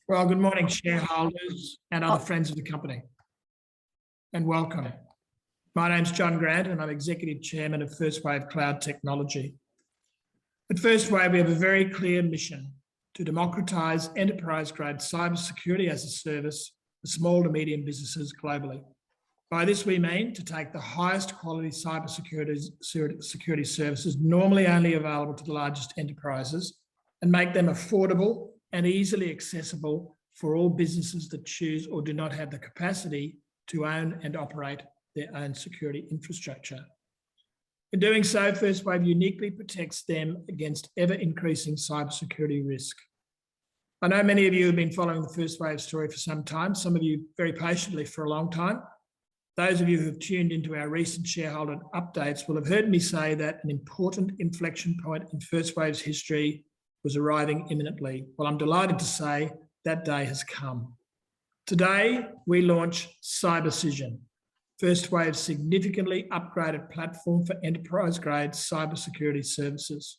Well, good morning, shareholders and other friends of the company, and welcome. My name's John Grant, and I'm Executive Chairman of First Wave Cloud Technology. At First Wave, we have a very clear mission to democratise enterprise-grade cybersecurity as a service for small to medium businesses globally. By this, we mean to take the highest quality cybersecurity services normally only available to the largest enterprises and make them affordable and easily accessible for all businesses that choose or do not have the capacity to own and operate their own security infrastructure. In doing so, First Wave uniquely protects them against ever-increasing cybersecurity risk. I know many of you have been following the First Wave story for some time, some of you very patiently for a long time. Those of you who have tuned into our recent shareholder updates will have heard me say that an important inflection point in First Wave's history was arriving imminently. Well, I'm delighted to say that day has come. Today, we launch CyberCision, First Wave's significantly upgraded platform for enterprise-grade cybersecurity services.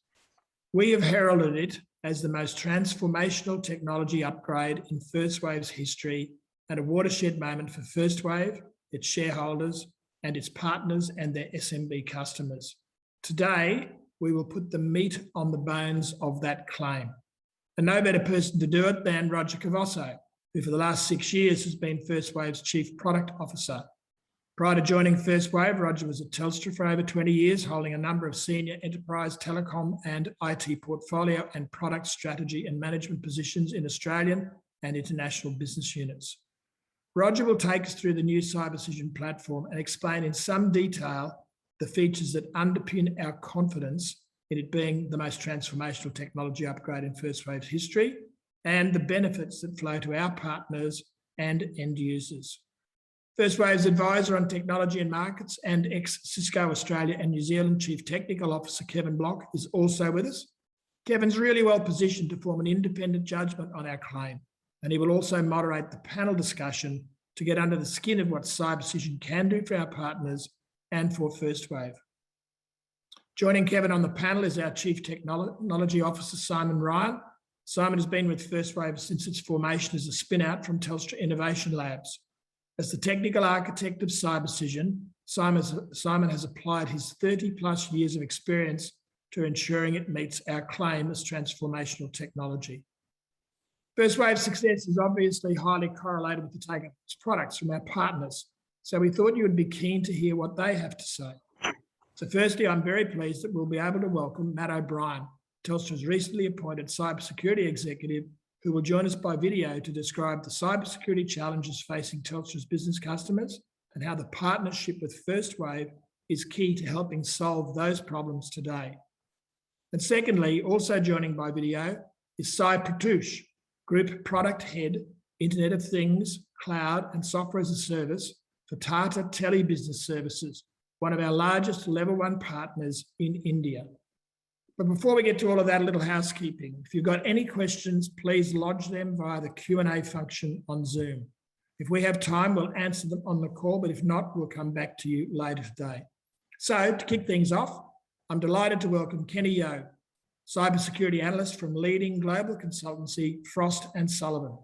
We have heralded it as the most transformational technology upgrade in First Wave's history and a watershed moment for First Wave, its shareholders, and its partners and their SMB customers. Today, we will put the meat on the bones of that claim. And no better person to do it than Roger Cavasso, who for the last 6 years has been First Wave's Chief Product Officer. Prior to joining First Wave, Roger was at Telstra for over 20 years, holding a number of senior enterprise telecom and IT portfolio and product strategy and management positions in Australian and international business units. Roger will take us through the new CyberCision platform and explain in some detail the features that underpin our confidence in it being the most transformational technology upgrade in First Wave's history and the benefits that flow to our partners and end users. First Wave's Advisor on Technology and Markets and ex-Cisco Australia and New Zealand Chief Technical Officer Kevin Block is also with us. Kevin's really well positioned to form an independent judgment on our claim, and he will also moderate the panel discussion to get under the skin of what CyberCision can do for our partners and for First Wave. Joining Kevin on the panel is our Chief Technology Officer, Simon Ryan. Simon has been with First Wave since its formation as a spin-out from Telstra Innovation Labs. As the technical architect of CyberCision, Simon has applied his 30+ years of experience to ensuring it meets our claim as transformational technology. First Wave's success is obviously highly correlated with the take-up of its products from our partners, so we thought you would be keen to hear what they have to say. So firstly, I'm very pleased that we'll be able to welcome Matt O'Brien, Telstra's recently appointed cybersecurity executive, who will join us by video to describe the cybersecurity challenges facing Telstra's business customers and how the partnership with First Wave is key to helping solve those problems today. And secondly, also joining by video is Sai Pratouche, Group Product Head, Internet of Things, Cloud and Software as a Service for Tata Telebusiness Services, one of our largest Level 1 partners in India. But before we get to all of that, a little housekeeping. If you've got any questions, please lodge them via the Q&A function on Zoom. If we have time, we'll answer them on the call, but if not, we'll come back to you later today. So to kick things off, I'm delighted to welcome Kenny Yeo, cybersecurity analyst from leading global consultancy Frost & Sullivan.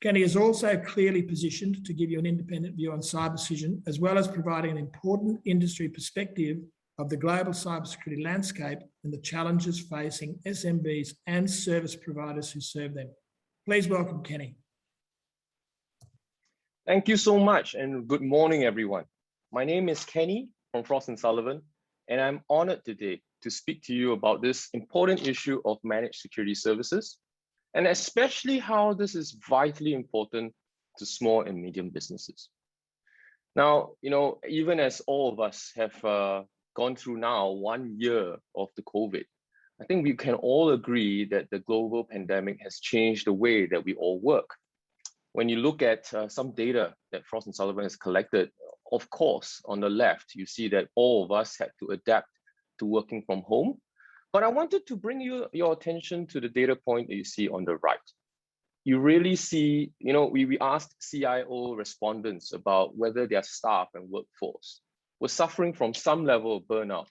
Kenny is also clearly positioned to give you an independent view on CyberCision, as well as providing an important industry perspective of the global cybersecurity landscape and the challenges facing SMBs and service providers who serve them. Please welcome Kenny. Thank you so much, and good morning, everyone. My name is Kenny from Frost & Sullivan, and I'm honored today to speak to you about this important issue of managed security services, and especially how this is vitally important to small and medium businesses. Now, even as all of us have gone through now 1 year of the COVID, I think we can all agree that the global pandemic has changed the way that we all work. When you look at some data that Frost & Sullivan has collected, of course, on the left, you see that all of us had to adapt to working from home. But I wanted to bring your attention to the data point that you see on the right. You really see, we asked CIO respondents about whether their staff and workforce were suffering from some level of burnout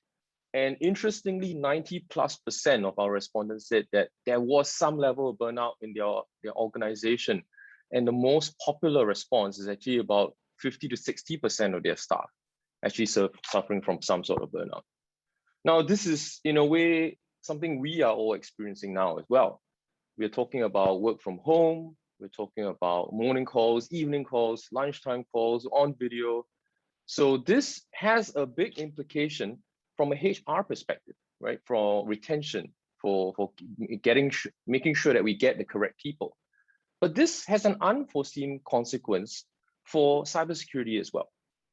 And interestingly, 90+% of our respondents said that there was some level of burnout in their organization. And the most popular response is actually about 50 to 60% of their staff actually suffering from some sort of burnout. Now, this is in a way something we are all experiencing now as well. We're talking about work from home. We're talking about morning calls, evening calls, lunchtime calls, on video. So this has a big implication from a HR perspective, right? For retention, for making sure that we get the correct people. But this has an unforeseen consequence for cybersecurity as well,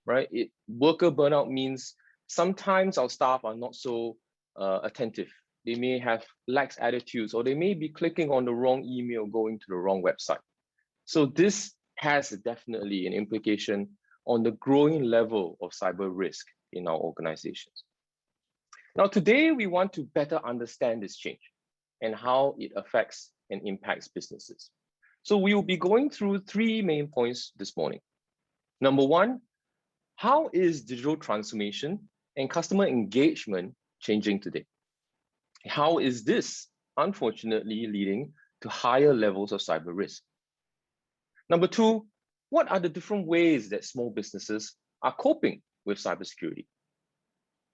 right? Worker burnout means sometimes our staff are not so attentive. They may have lax attitudes, or they may be clicking on the wrong email, going to the wrong website. So this has definitely an implication on the growing level of cyber risk in our organizations. Now, today we want to better understand this change and how it affects and impacts businesses. So we will be going through 3 main points this morning. Number 1, how is digital transformation and customer engagement changing today? How is this, unfortunately, leading to higher levels of cyber risk? Number 2, what are the different ways that small businesses are coping with cybersecurity?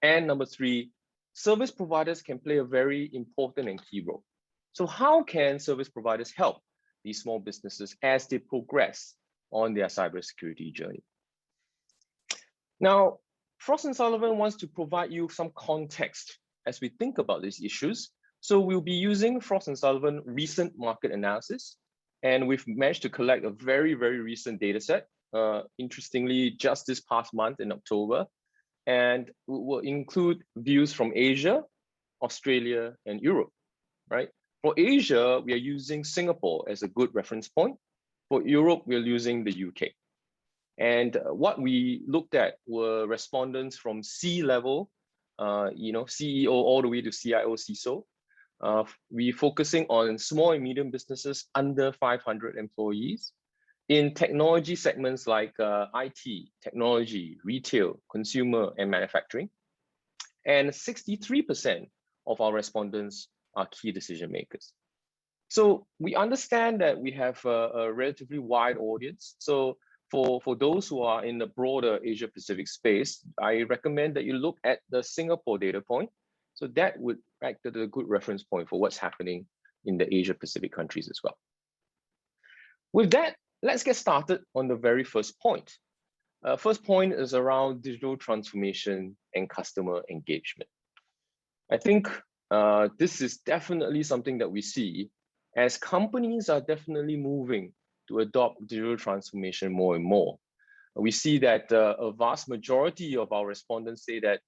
And number 3, service providers can play a very important and key role. So how can service providers help these small businesses as they progress on their cybersecurity journey? Now, Frost & Sullivan wants to provide you some context as we think about these issues. So we'll be using Frost & Sullivan recent market analysis, and we've managed to collect a very, very recent data set, interestingly, just this past month in October, and will include views from Asia, Australia, and Europe, right? For Asia, we are using Singapore as a good reference point. For Europe, we're using the UK. And what we looked at were respondents from C-level, CEO all the way to CIO, CISO. We're focusing on small and medium businesses under 500 employees in technology segments like IT, technology, retail, consumer, and manufacturing. And 63% of our respondents are key decision makers. So we understand that we have a relatively wide audience. So for those who are in the broader Asia Pacific space, I recommend that you look at the Singapore data point. So that would act as a good reference point for what's happening in the Asia Pacific countries as well. With that, let's get started on the very first point. First point is around digital transformation and customer engagement. I think this is definitely something that we see as companies are definitely moving to adopt digital transformation more and more. We see that a vast majority of our respondents say that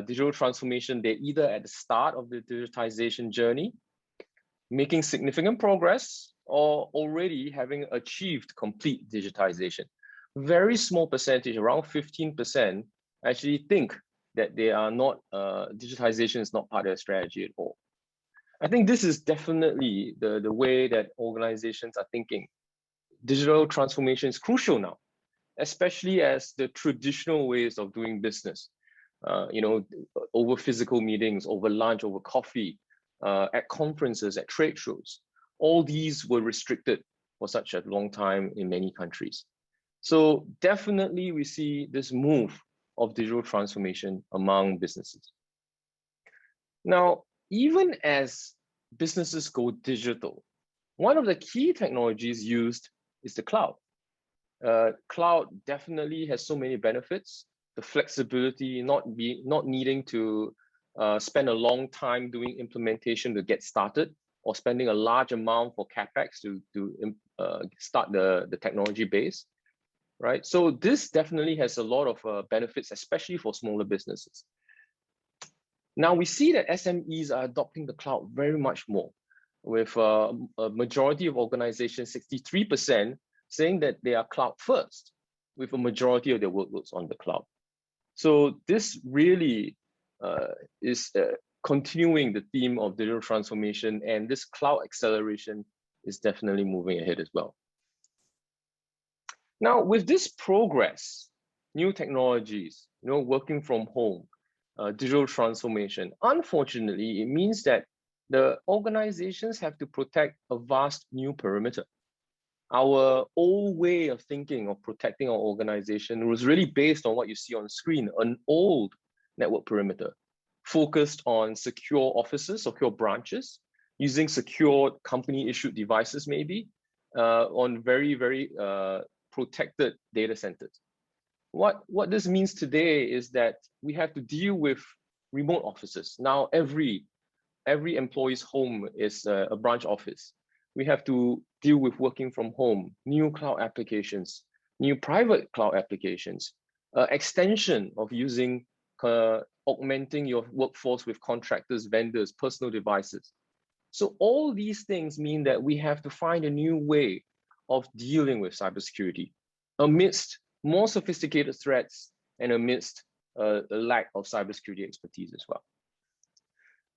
digital transformation, they're either at the start of the digitization journey, making significant progress, or already having achieved complete digitization. Very small percentage, around 15%, actually think that they are not, digitization is not part of their strategy at all. I think this is definitely the way that organizations are thinking. Digital transformation is crucial now, especially as the traditional ways of doing business, over physical meetings, over lunch, over coffee, at conferences, at trade shows, all these were restricted for such a long time in many countries. So definitely we see this move of digital transformation among businesses. Now, even as businesses go digital, one of the key technologies used is the cloud. Cloud definitely has so many benefits. The flexibility, not needing to spend a long time doing implementation to get started, or spending a large amount for CapEx to start the technology base, right? So this definitely has a lot of benefits, especially for smaller businesses. Now we see that SMEs are adopting the cloud very much more, with a majority of organizations, 63%, saying that they are cloud first, with a majority of their workloads on the cloud. So this really is continuing the theme of digital transformation, and this cloud acceleration is definitely moving ahead as well. Now, with this progress, new technologies, working from home, digital transformation. Unfortunately, it means that the organizations have to protect a vast new perimeter. Our old way of thinking of protecting our organization was really based on what you see on screen, an old network perimeter, focused on secure offices, secure branches, using secured company-issued devices maybe, on very, very protected data centers. What this means today is that we have to deal with remote offices. Now, every employee's home is a branch office. We have to deal with working from home, new cloud applications, new private cloud applications, extension of using, augmenting your workforce with contractors, vendors, personal devices. So all these things mean that we have to find a new way of dealing with cybersecurity amidst more sophisticated threats and amidst a lack of cybersecurity expertise as well.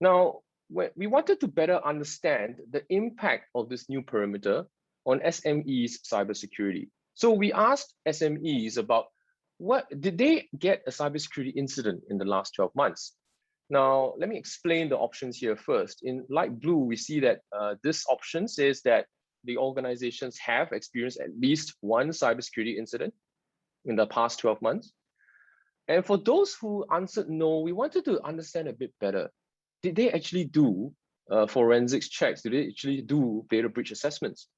Now, we wanted to better understand the impact of this new perimeter on SMEs' cybersecurity. So we asked SMEs about did they get a cybersecurity incident in the last 12 months? Now, let me explain the options here first. In light blue, we see that this option says that the organizations have experienced at least one cybersecurity incident in the past 12 months. And for those who answered no, we wanted to understand a bit better. Did they actually do forensics checks? Did they actually do data breach assessments?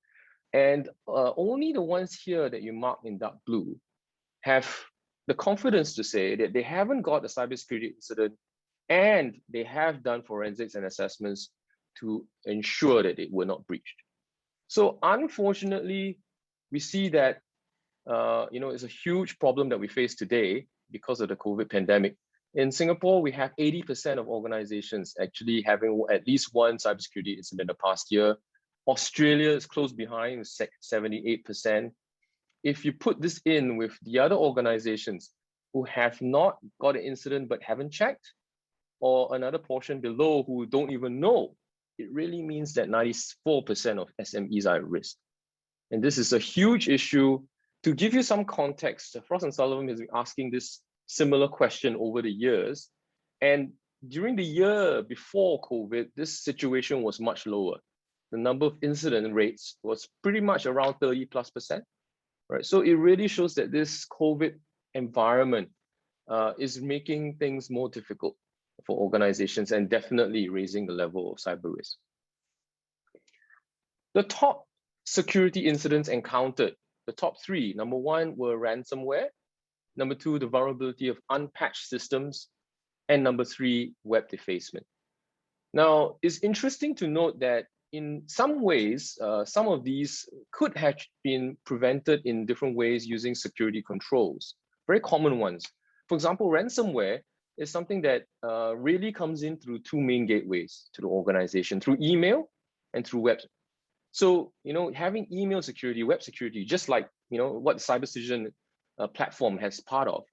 And only the ones here that you mark in dark blue have the confidence to say that they haven't got a cybersecurity incident and they have done forensics and assessments to ensure that it were not breached. So unfortunately, we see that it's a huge problem that we face today because of the COVID pandemic. In Singapore, we have 80% of organizations actually having at least one cybersecurity incident in the past year. Australia is close behind with 78%. If you put this in with the other organizations who have not got an incident but haven't checked, or another portion below who don't even know, it really means that 94% of SMEs are at risk. And this is a huge issue. To give you some context, Frost & Sullivan has been asking this similar question over the years. And during the year before COVID, this situation was much lower. The number of incident rates was pretty much around 30+%, right? So it really shows that this COVID environment is making things more difficult for organizations and definitely raising the level of cyber risk. The top security incidents encountered, the top three, number one were ransomware, number two, the vulnerability of unpatched systems, and number three, web defacement. Now, it's interesting to note that in some ways, some of these could have been prevented in different ways using security controls, very common ones. For example, ransomware is something that really comes in through two main gateways to the organization, through email and through web. So, having email security, web security, just like, what the CyberCision platform has part of,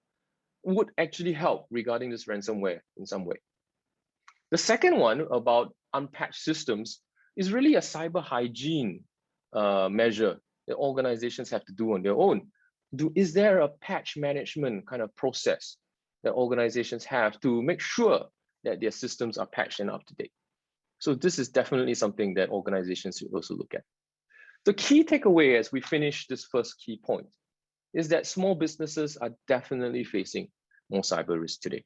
would actually help regarding this ransomware in some way. The second one about unpatched systems is really a cyber hygiene measure that organizations have to do on their own. Is there a patch management kind of process that organizations have to make sure that their systems are patched and up to date? So this is definitely something that organizations should also look at. The key takeaway as we finish this first key point is that small businesses are definitely facing more cyber risk today.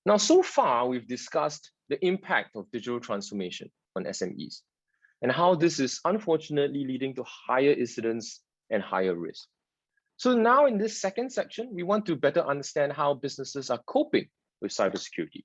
Now, so far, we've discussed the impact of digital transformation on SMEs and how this is unfortunately leading to higher incidents and higher risk. So now in this second section, we want to better understand how businesses are coping with cybersecurity.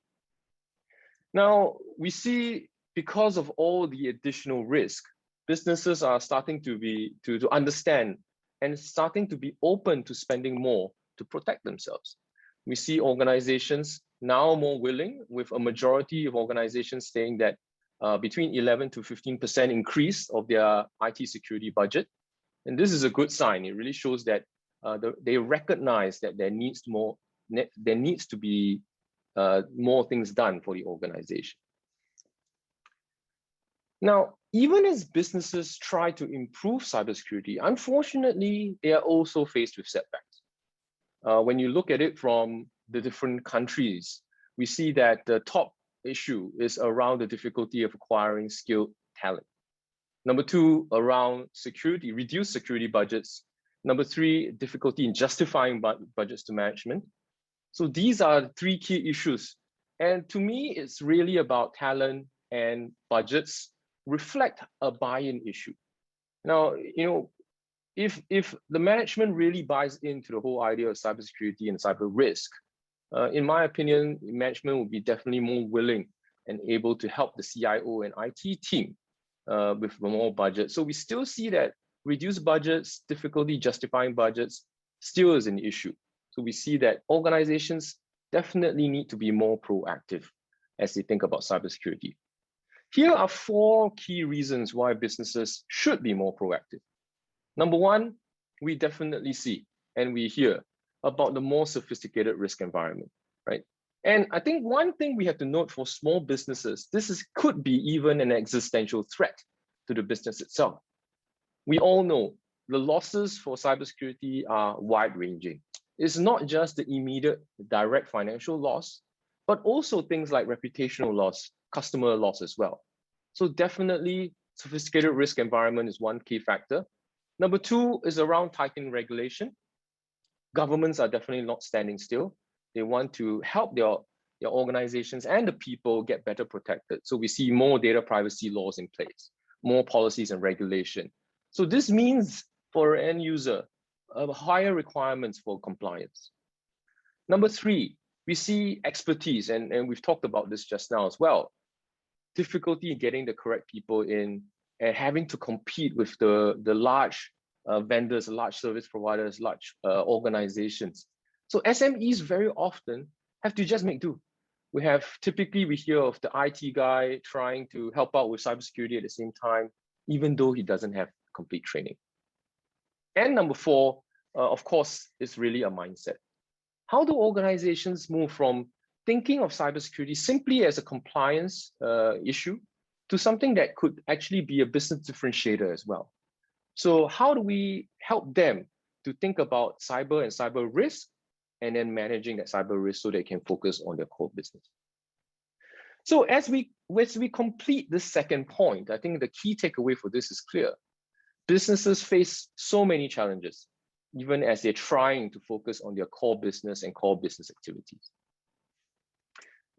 Now, we see because of all the additional risk, businesses are starting to understand and starting to be open to spending more to protect themselves. We see organizations now more willing, with a majority of organizations saying that between 11 to 15% increase of their IT security budget. And this is a good sign. It really shows that they recognize that there needs to be more things done for the organization. Now, even as businesses try to improve cybersecurity, unfortunately, they are also faced with setbacks. When you look at it from the different countries, we see that the top issue is around the difficulty of acquiring skilled talent. Number two, around security, reduced security budgets. Number three, difficulty in justifying budgets to management. So these are the three key issues. And to me, it's really about talent and budgets reflect a buy-in issue. Now, if the management really buys into the whole idea of cybersecurity and cyber risk, in my opinion, management will be definitely more willing and able to help the CIO and IT team with more budget. So we still see that reduced budgets, difficulty justifying budgets still is an issue. So we see that organizations definitely need to be more proactive as they think about cybersecurity. Here are 4 key reasons why businesses should be more proactive. Number one, we definitely see and we hear about the more sophisticated risk environment, right? And I think one thing we have to note for small businesses, could be even an existential threat to the business itself. We all know the losses for cybersecurity are wide-ranging. It's not just the immediate direct financial loss, but also things like reputational loss, customer loss as well. So definitely sophisticated risk environment is one key factor. Number two is around tightening regulation. Governments are definitely not standing still. They want to help their organizations and the people get better protected. So we see more data privacy laws in place, more policies and regulation. So this means for an end user, higher requirements for compliance. Number three, we see expertise, and we've talked about this just now as well. Difficulty in getting the correct people in and having to compete with the large vendors, large service providers, large organizations. So SMEs very often have to just make do. Typically we hear of the IT guy trying to help out with cybersecurity at the same time, even though he doesn't have complete training. And number four, of course, is really a mindset. How do organizations move from thinking of cybersecurity simply as a compliance issue to something that could actually be a business differentiator as well? So how do we help them to think about cyber and cyber risk and then managing that cyber risk so they can focus on their core business? So as we complete this second point, I think the key takeaway for this is clear. Businesses face so many challenges, even as they're trying to focus on their core business and core business activities.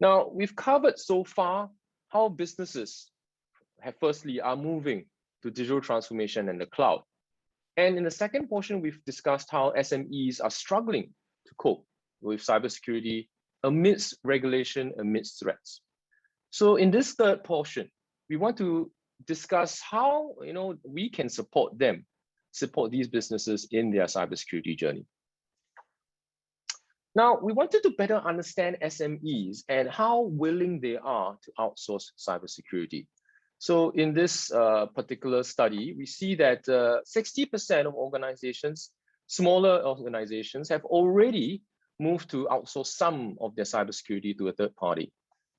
Now, we've covered so far how businesses are moving to digital transformation and the cloud. And in the second portion, we've discussed how SMEs are struggling to cope with cybersecurity amidst regulation, amidst threats. So in this third portion, we want to discuss how we can support these businesses in their cybersecurity journey. Now, we wanted to better understand SMEs and how willing they are to outsource cybersecurity. So in this particular study, we see that 60% of organizations, smaller organizations, have already moved to outsource some of their cybersecurity to a third party.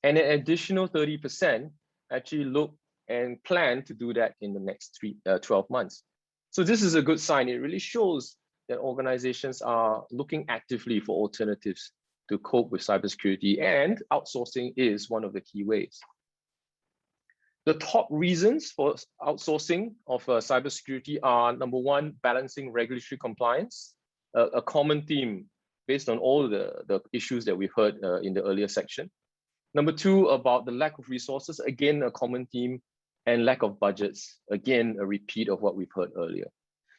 And an additional 30% actually look and plan to do that in the next 12 months. So this is a good sign. It really shows that organizations are looking actively for alternatives to cope with cybersecurity, and outsourcing is one of the key ways. The top reasons for outsourcing of cybersecurity are, number one, balancing regulatory compliance, a common theme based on all the issues that we've heard in the earlier section. Number two, about the lack of resources, again, a common theme, and lack of budgets, again, a repeat of what we've heard earlier.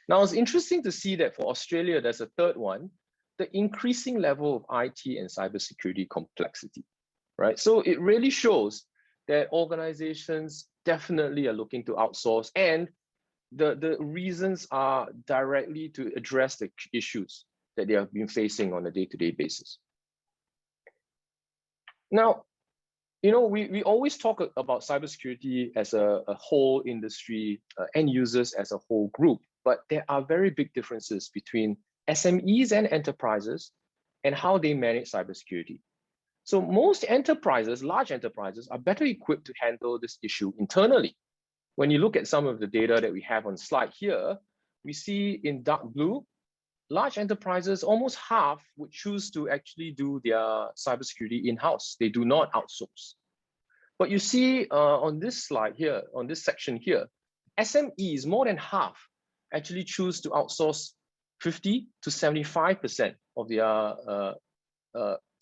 Now, it's interesting to see that for Australia, there's a third one, the increasing level of IT and cybersecurity complexity, right? So it really shows that organizations definitely are looking to outsource, and the reasons are directly to address the issues that they have been facing on a day-to-day basis. Now, we always talk about cybersecurity as a whole industry, end users as a whole group, but there are very big differences between SMEs and enterprises and how they manage cybersecurity. So most enterprises, large enterprises, are better equipped to handle this issue internally. When you look at some of the data that we have on slide here, we see in dark blue, large enterprises, almost half would choose to actually do their cybersecurity in-house. They do not outsource. But you see on this slide here, on this section here, SMEs, more than half, actually choose to outsource 50 to 75% of their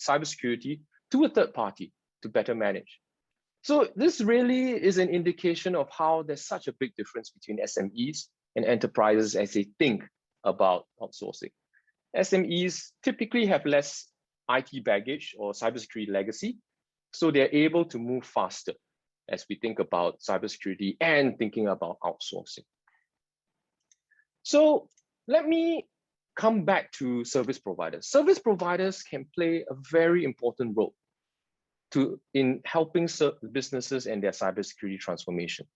cybersecurity to a third party to better manage. So this really is an indication of how there's such a big difference between SMEs and enterprises as they think about outsourcing. SMEs typically have less IT baggage or cybersecurity legacy, so they're able to move faster as we think about cybersecurity and thinking about outsourcing. So let me come back to service providers. Service providers can play a very important role in helping businesses and their cybersecurity transformation,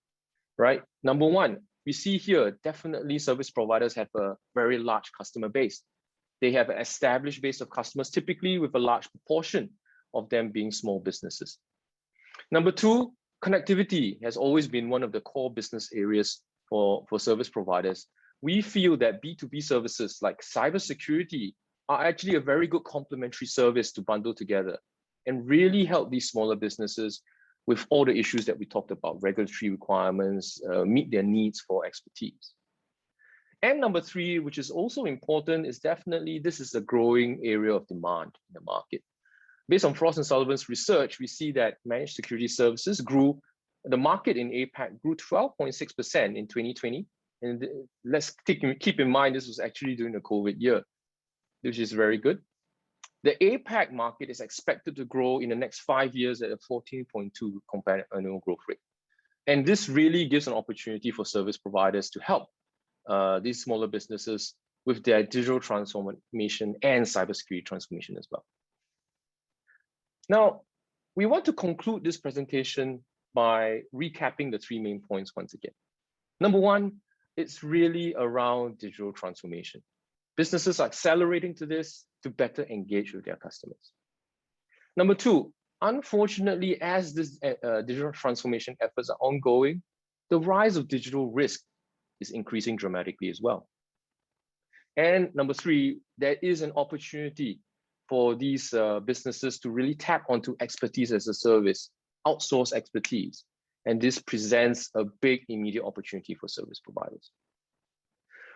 right? Number one, we see here, definitely service providers have a very large customer base. They have an established base of customers, typically with a large proportion of them being small businesses. Number two, connectivity has always been one of the core business areas for service providers. We feel that B2B services like cybersecurity are actually a very good complementary service to bundle together and really help these smaller businesses with all the issues that we talked about, regulatory requirements, meet their needs for expertise. And number three, which is also important, is definitely this is a growing area of demand in the market. Based on Frost & Sullivan's research, we see that managed security services grew, the market in APAC grew 12.6% in 2020. And let's keep in mind, this was actually during the COVID year, which is very good. The APAC market is expected to grow in the next 5 years at a 14.2 compound annual growth rate. And this really gives an opportunity for service providers to help these smaller businesses with their digital transformation and cybersecurity transformation as well. Now, we want to conclude this presentation by recapping the three main points once again. Number one, it's really around digital transformation. Businesses are accelerating to this to better engage with their customers. Number two, unfortunately, as this digital transformation efforts are ongoing, the rise of digital risk is increasing dramatically as well. And number three, there is an opportunity for these businesses to really tap onto expertise as a service, outsource expertise. And this presents a big immediate opportunity for service providers.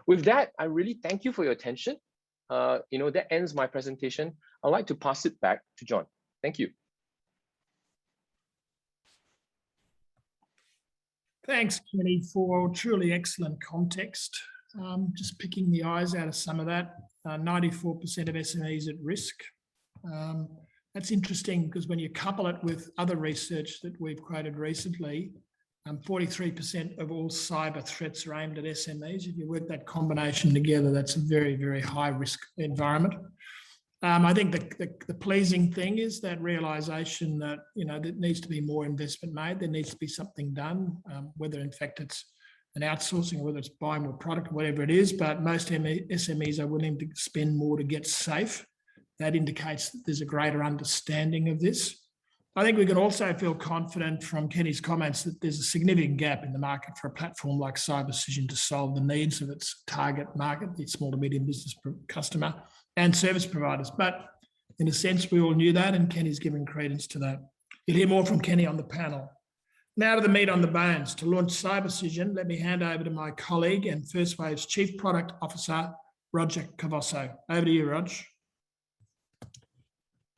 With that, I really thank you for your attention. That ends my presentation. I'd like to pass it back to John. Thank you. Thanks, Kenny, for truly excellent context. Just picking the eyes out of some of that, 94% of SMEs at risk. That's interesting because when you couple it with other research that we've quoted recently, 43% of all cyber threats are aimed at SMEs. If you work that combination together, that's a very, very high risk environment. I think the pleasing thing is that realization that, there needs to be more investment made. There needs to be something done, whether in fact it's an outsourcing, whether it's buying more product, whatever it is, but most SMEs are willing to spend more to get safe. That indicates that there's a greater understanding of this. I think we can also feel confident from Kenny's comments that there's a significant gap in the market for a platform like CyberCision to solve the needs of its target market, its small to medium business customer and service providers. But in a sense, we all knew that, and Kenny's given credence to that. You'll hear more from Kenny on the panel. Now to the meat on the bones. To launch CyberCision, let me hand over to my colleague and First Wave's Chief Product Officer, Roger Cavasso. Over to you, Rog.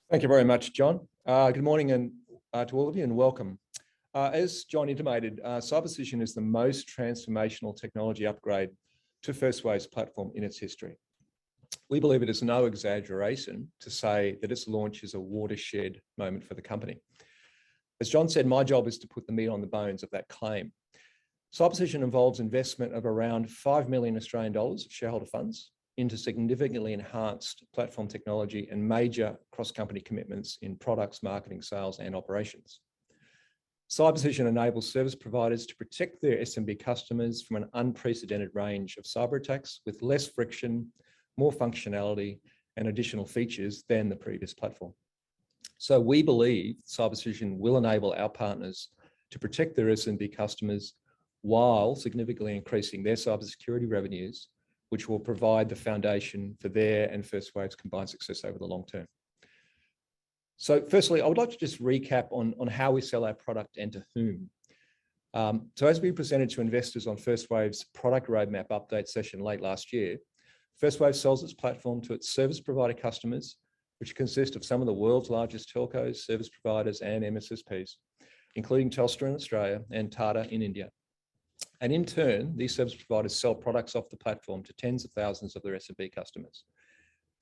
Thank you very much, John. Good morning and to all of you, and welcome. As John intimated, CyberCision is the most transformational technology upgrade to First Wave's platform in its history. We believe it is no exaggeration to say that its launch is a watershed moment for the company. As John said, my job is to put the meat on the bones of that claim. CyberCision involves investment of around 5 million Australian dollars of shareholder funds into significantly enhanced platform technology and major cross-company commitments in products, marketing, sales, and operations. CyberCision enables service providers to protect their SMB customers from an unprecedented range of cyber attacks with less friction, more functionality, and additional features than the previous platform. So we believe CyberCision will enable our partners to protect their SMB customers while significantly increasing their cybersecurity revenues which will provide the foundation for their and First Wave's combined success over the long term. So firstly, I would like to just recap on how we sell our product and to whom. So as we presented to investors on First Wave's product roadmap update session late last year, First Wave sells its platform to its service provider customers, which consist of some of the world's largest telcos, service providers, and MSSPs, including Telstra in Australia and Tata in India. And in turn, these service providers sell products off the platform to tens of thousands of their SMB customers,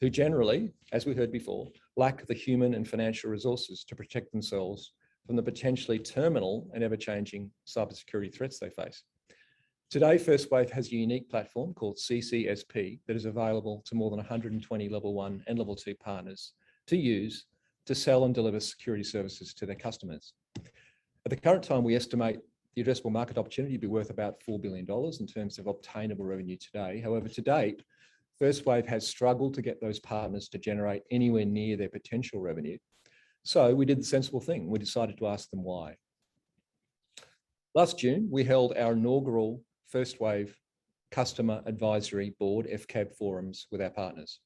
who generally, as we heard before, lack the human and financial resources to protect themselves from the potentially terminal and ever-changing cybersecurity threats they face. Today, First Wave has a unique platform called CCSP that is available to more than 120 level 1 and level 2 partners to use to sell and deliver security services to their customers. At the current time, we estimate the addressable market opportunity to be worth about $4 billion in terms of obtainable revenue today. However, to date, First Wave has struggled to get those partners to generate anywhere near their potential revenue. So we did the sensible thing. We decided to ask them why. Last June, we held our inaugural First Wave Customer Advisory Board, FCAB forums with our partners.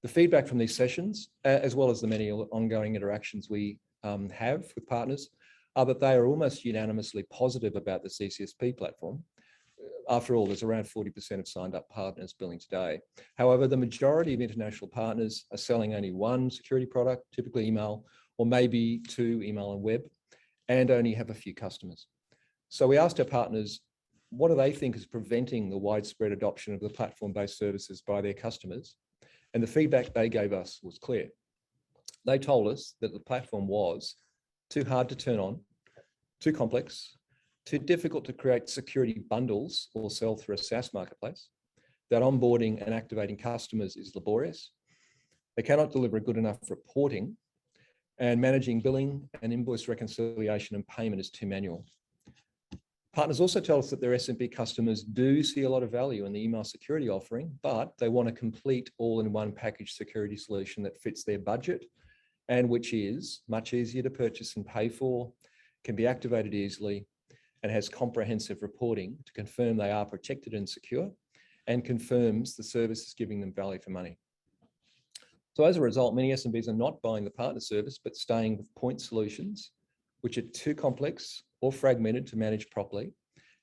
The feedback from these sessions, as well as the many ongoing interactions we have with partners, are that they are almost unanimously positive about the CCSP platform. After all, there's around 40% of signed up partners billing today. However, the majority of international partners are selling only one security product, typically email, or maybe two, email and web, and only have a few customers. So we asked our partners, what do they think is preventing the widespread adoption of the platform-based services by their customers? And the feedback they gave us was clear. They told us that the platform was too hard to turn on, too complex, too difficult to create security bundles or sell through a SaaS marketplace, that onboarding and activating customers is laborious, they cannot deliver good enough reporting, and managing billing and invoice reconciliation and payment is too manual. Partners also tell us that their SMB customers do see a lot of value in the email security offering, but they want a complete all-in-one package security solution that fits their budget and which is much easier to purchase and pay for, can be activated easily, and has comprehensive reporting to confirm they are protected and secure, and confirms the service is giving them value for money. So as a result, many SMBs are not buying the partner service, but staying with point solutions, which are too complex or fragmented to manage properly.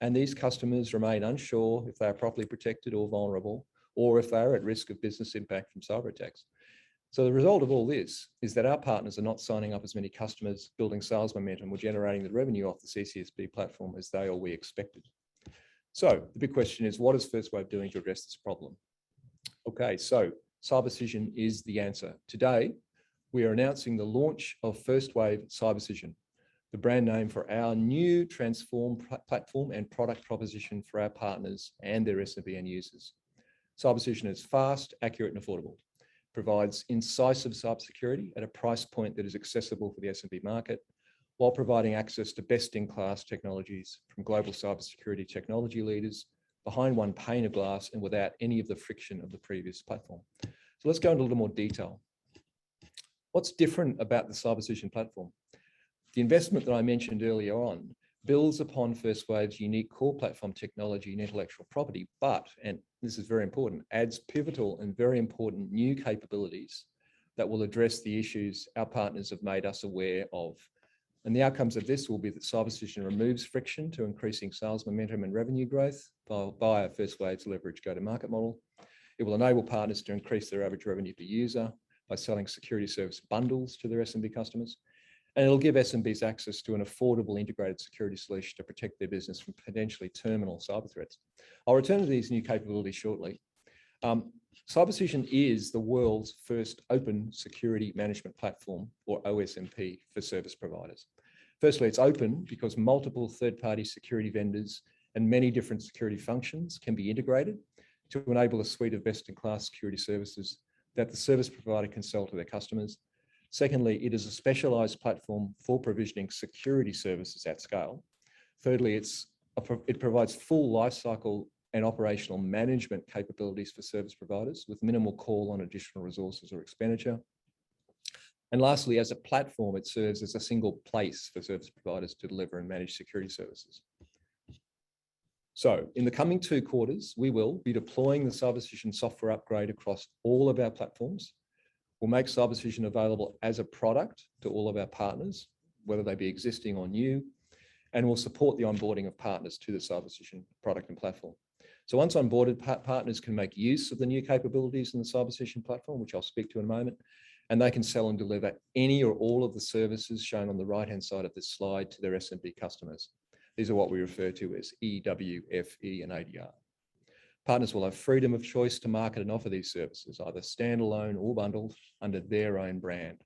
And these customers remain unsure if they are properly protected or vulnerable, or if they are at risk of business impact from cyber attacks. So the result of all this is that our partners are not signing up as many customers, building sales momentum, or generating the revenue off the CCSP platform as they or we expected. So the big question is, what is First Wave doing to address this problem? Okay, so CyberCision is the answer. Today, we are announcing the launch of First Wave CyberCision, the brand name for our new transformed platform and product proposition for our partners and their SMB end users. CyberCision is fast, accurate, and affordable. Provides incisive cybersecurity at a price point that is accessible for the SMB market, while providing access to best-in-class technologies from global cybersecurity technology leaders behind one pane of glass and without any of the friction of the previous platform. So let's go into a little more detail. What's different about the CyberCision platform? The investment that I mentioned earlier on builds upon First Wave's unique core platform technology and intellectual property, but, and this is very important, adds pivotal and very important new capabilities that will address the issues our partners have made us aware of. And the outcomes of this will be that CyberCision removes friction to increasing sales momentum and revenue growth via First Wave's leverage go-to-market model. It will enable partners to increase their average revenue per user by selling security service bundles to their SMB customers. And it'll give SMBs access to an affordable integrated security solution to protect their business from potentially terminal cyber threats. I'll return to these new capabilities shortly. CyberCision is the world's first open security management platform, or OSMP, for service providers. Firstly, it's open because multiple third-party security vendors and many different security functions can be integrated to enable a suite of best-in-class security services that the service provider can sell to their customers. Secondly, it is a specialized platform for provisioning security services at scale. Thirdly, it provides full lifecycle and operational management capabilities for service providers with minimal call on additional resources or expenditure. And lastly, as a platform, it serves as a single place for service providers to deliver and manage security services. So in the coming 2 quarters, we will be deploying the CyberCision software upgrade across all of our platforms. We'll make CyberCision available as a product to all of our partners, whether they be existing or new, and we'll support the onboarding of partners to the CyberCision product and platform. So once onboarded, partners can make use of the new capabilities in the CyberCision platform, which I'll speak to in a moment, and they can sell and deliver any or all of the services shown on the right-hand side of this slide to their SMB customers. These are what we refer to as EW, FE, and ADR. Partners will have freedom of choice to market and offer these services, either standalone or bundled under their own brand.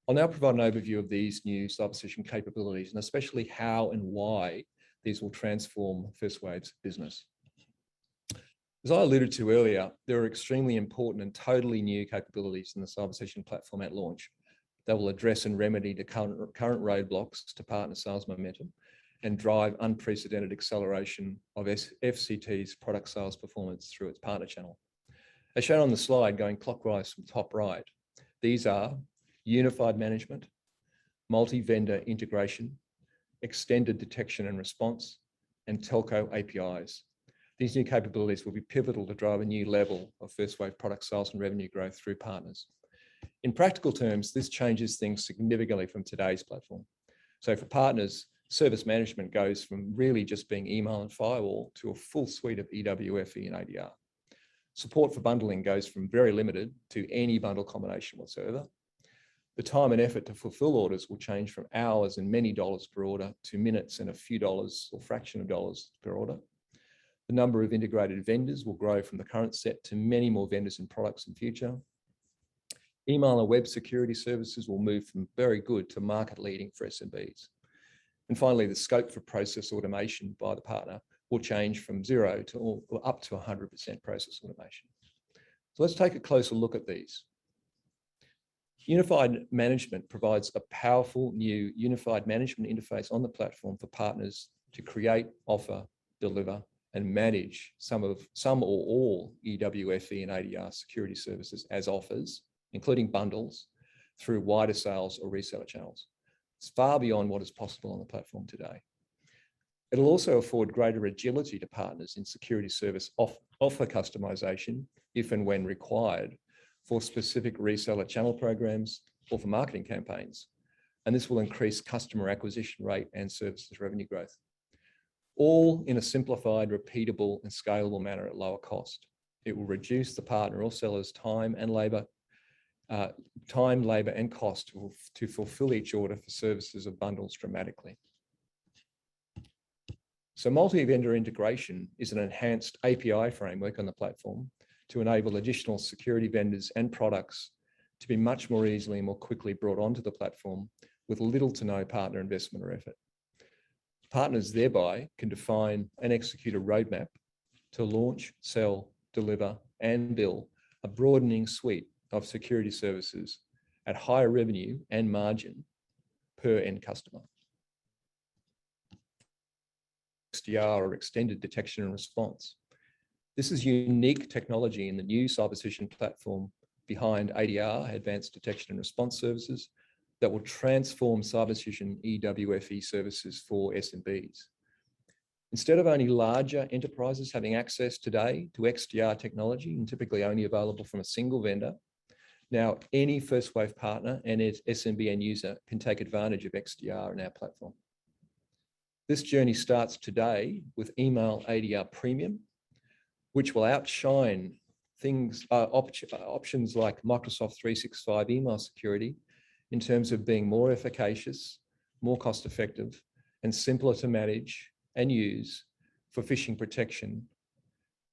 I'll now provide an overview of these new CyberCision capabilities and especially how and why these will transform First Wave's business. As I alluded to earlier, there are extremely important and totally new capabilities in the CyberCision platform at launch that will address and remedy the current roadblocks to partner sales momentum and drive unprecedented acceleration of FCT's product sales performance through its partner channel. As shown on the slide, going clockwise from top right, these are unified management, multi-vendor integration, extended detection and response, and telco APIs. These new capabilities will be pivotal to drive a new level of First Wave product sales and revenue growth through partners. In practical terms, this changes things significantly from today's platform. So for partners, service management goes from really just being email and firewall to a full suite of EW, FE, and ADR. Support for bundling goes from very limited to any bundle combination whatsoever. The time and effort to fulfill orders will change from hours and many dollars per order to minutes and a few dollars or fraction of dollars per order. The number of integrated vendors will grow from the current set to many more vendors and products in future. Email and web security services will move from very good to market leading for SMBs. And finally, the scope for process automation by the partner will change from 0 to up to 100% process automation. So let's take a closer look at these. Unified management provides a powerful new unified management interface on the platform for partners to create, offer, deliver, and manage some or all EW, FE, and ADR security services as offers, including bundles, through wider sales or reseller channels. It's far beyond what is possible on the platform today. It'll also afford greater agility to partners in security service offer customization, if and when required, for specific reseller channel programs or for marketing campaigns. And this will increase customer acquisition rate and services revenue growth, all in a simplified, repeatable, and scalable manner at lower cost. It will reduce the partner or seller's time, labor, and cost to fulfill each order for services of bundles dramatically. So multi-vendor integration is an enhanced API framework on the platform to enable additional security vendors and products to be much more easily and more quickly brought onto the platform with little to no partner investment or effort. Partners thereby can define and execute a roadmap to launch, sell, deliver, and bill a broadening suite of security services at higher revenue and margin per end customer. XDR, or extended detection and response. This is unique technology in the new CyberCision platform behind ADR, advanced detection and response services, that will transform CyberCision EWFE services for SMBs. Instead of only larger enterprises having access today to XDR technology, and typically only available from a single vendor, now any First Wave partner and its SMB end user can take advantage of XDR in our platform. This journey starts today with Email ADR Premium, which will outshine options like Microsoft 365 email security in terms of being more efficacious, more cost-effective, and simpler to manage and use for phishing protection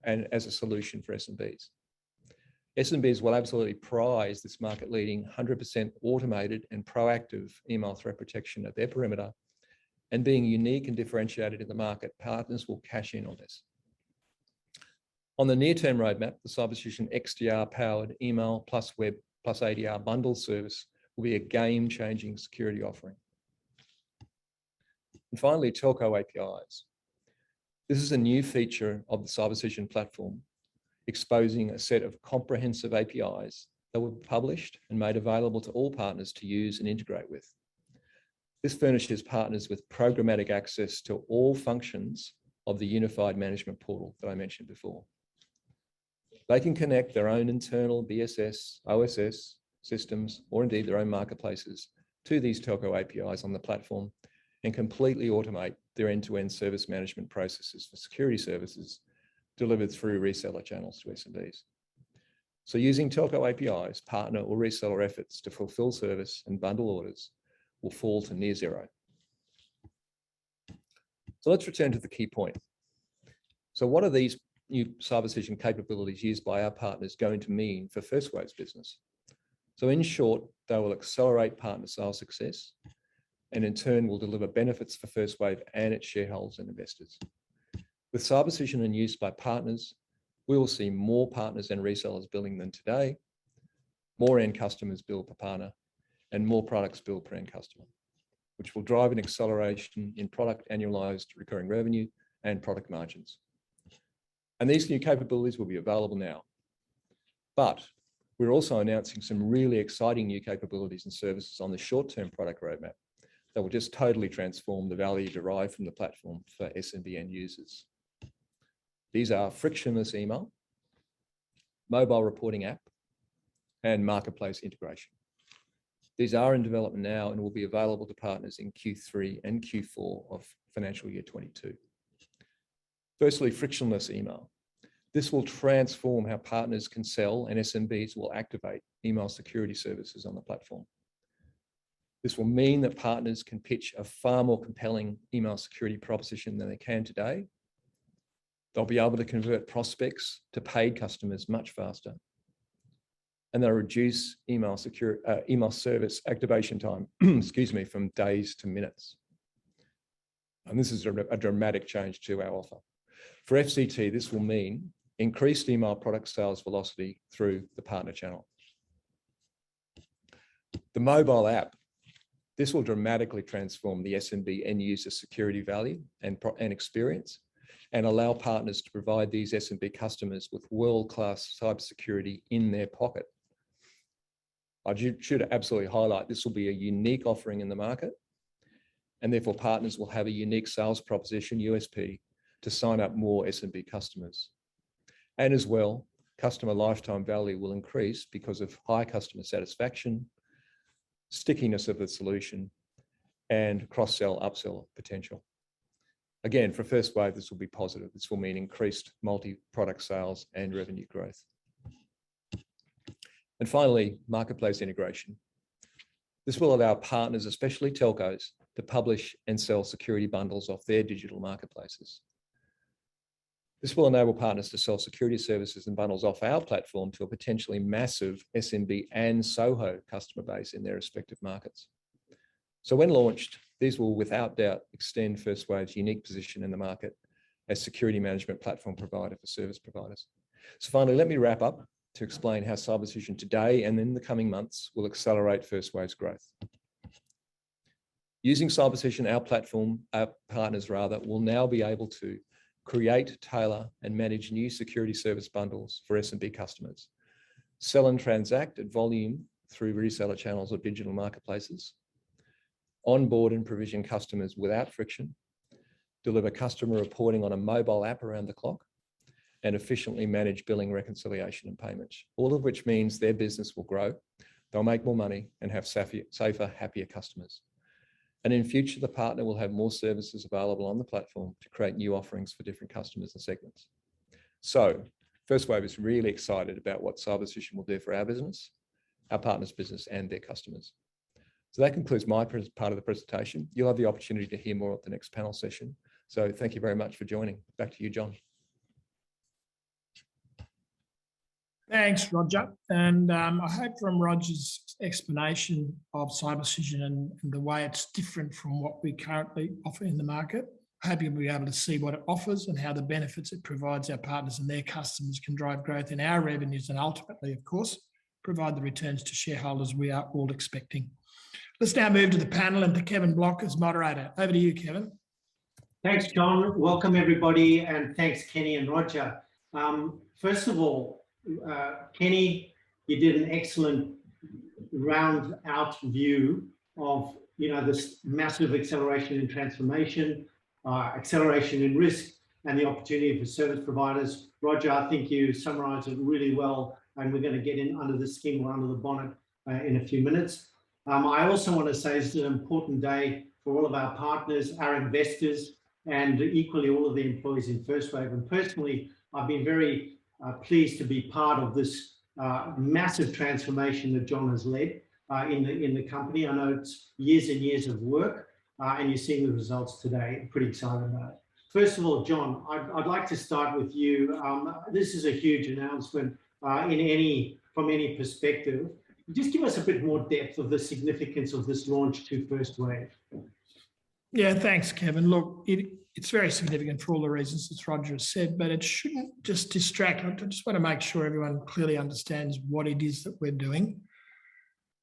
and as a solution for SMBs. SMBs will absolutely prize this market-leading 100% automated and proactive email threat protection at their perimeter, and being unique and differentiated in the market, partners will cash in on this. On the near-term roadmap, the CyberCision XDR-powered email plus web plus ADR bundle service will be a game-changing security offering. And finally, Telco APIs. This is a new feature of the CyberCision platform, exposing a set of comprehensive APIs that were published and made available to all partners to use and integrate with. This furnishes partners with programmatic access to all functions of the unified management portal that I mentioned before. They can connect their own internal BSS, OSS systems, or indeed their own marketplaces to these telco APIs on the platform and completely automate their end-to-end service management processes for security services delivered through reseller channels to SMBs. So using telco APIs, partner or reseller efforts to fulfill service and bundle orders will fall to near zero. So let's return to the key point. So what are these new CyberCision capabilities used by our partners going to mean for First Wave's business? So in short, they will accelerate partner sales success and in turn will deliver benefits for First Wave and its shareholders and investors. With CyberCision in use by partners, we will see more partners and resellers billing than today, more end customers billed per partner, and more products billed per end customer, which will drive an acceleration in product annualized recurring revenue and product margins. And these new capabilities will be available now. But we're also announcing some really exciting new capabilities and services on the short-term product roadmap that will just totally transform the value derived from the platform for SMB end users. These are frictionless email, mobile reporting app, and marketplace integration. These are in development now and will be available to partners in Q3 and Q4 of financial year 22. Firstly, frictionless email. This will transform how partners can sell and SMBs will activate email security services on the platform. This will mean that partners can pitch a far more compelling email security proposition than they can today. They'll be able to convert prospects to paid customers much faster. And they'll reduce email service activation time, excuse me, from days to minutes. And this is a dramatic change to our offer. For FCT, this will mean increased email product sales velocity through the partner channel. The mobile app, this will dramatically transform the SMB end user security value and experience and allow partners to provide these SMB customers with world-class cybersecurity in their pocket. I should absolutely highlight this will be a unique offering in the market, and therefore partners will have a unique sales proposition, USP, to sign up more SMB customers. And as well, customer lifetime value will increase because of high customer satisfaction, stickiness of the solution, and cross-sell, upsell potential. Again, for First Wave, this will be positive. This will mean increased multi-product sales and revenue growth. And finally, marketplace integration. This will allow partners, especially telcos, to publish and sell security bundles off their digital marketplaces. This will enable partners to sell security services and bundles off our platform to a potentially massive SMB and SOHO customer base in their respective markets. So when launched, these will without doubt extend First Wave's unique position in the market as security management platform provider for service providers. So finally, let me wrap up to explain how CyberCision today and in the coming months will accelerate First Wave's growth. Using CyberCision, our partners will now be able to create, tailor, and manage new security service bundles for SMB customers, sell and transact at volume through reseller channels or digital marketplaces, onboard and provision customers without friction, deliver customer reporting on a mobile app around the clock, and efficiently manage billing, reconciliation, and payments, all of which means their business will grow, they'll make more money, and have safer, happier customers. And in future, the partner will have more services available on the platform to create new offerings for different customers and segments. So First Wave is really excited about what CyberCision will do for our business, our partners' business, and their customers. So that concludes my part of the presentation. You'll have the opportunity to hear more at the next panel session. So thank you very much for joining. Back to you, John. Thanks, Roger. And I hope from Roger's explanation of CyberCision and the way it's different from what we currently offer in the market, I hope you'll be able to see what it offers and how the benefits it provides our partners and their customers can drive growth in our revenues and ultimately, of course, provide the returns to shareholders we are all expecting. Let's now move to the panel and to Kevin Block as moderator. Over to you, Kevin. Thanks, John. Welcome, everybody, and thanks, Kenny and Roger. First of all, Kenny, you did an excellent round-out view of this massive acceleration in transformation, acceleration in risk, and the opportunity for service providers. Roger, I think you summarized it really well, and we're going to get in under the skin or under the bonnet in a few minutes. I also want to say it's an important day for all of our partners, our investors, and equally all of the employees in First Wave. And personally, I've been very pleased to be part of this massive transformation that John has led in the company. I know it's years and years of work, and you're seeing the results today. I'm pretty excited about it. First of all, John, I'd like to start with you. This is a huge announcement from any perspective. Just give us a bit more depth of the significance of this launch to First Wave. Yeah, thanks, Kevin. Look, it's very significant for all the reasons that Roger has said, but it shouldn't just distract. I just want to make sure everyone clearly understands what it is that we're doing.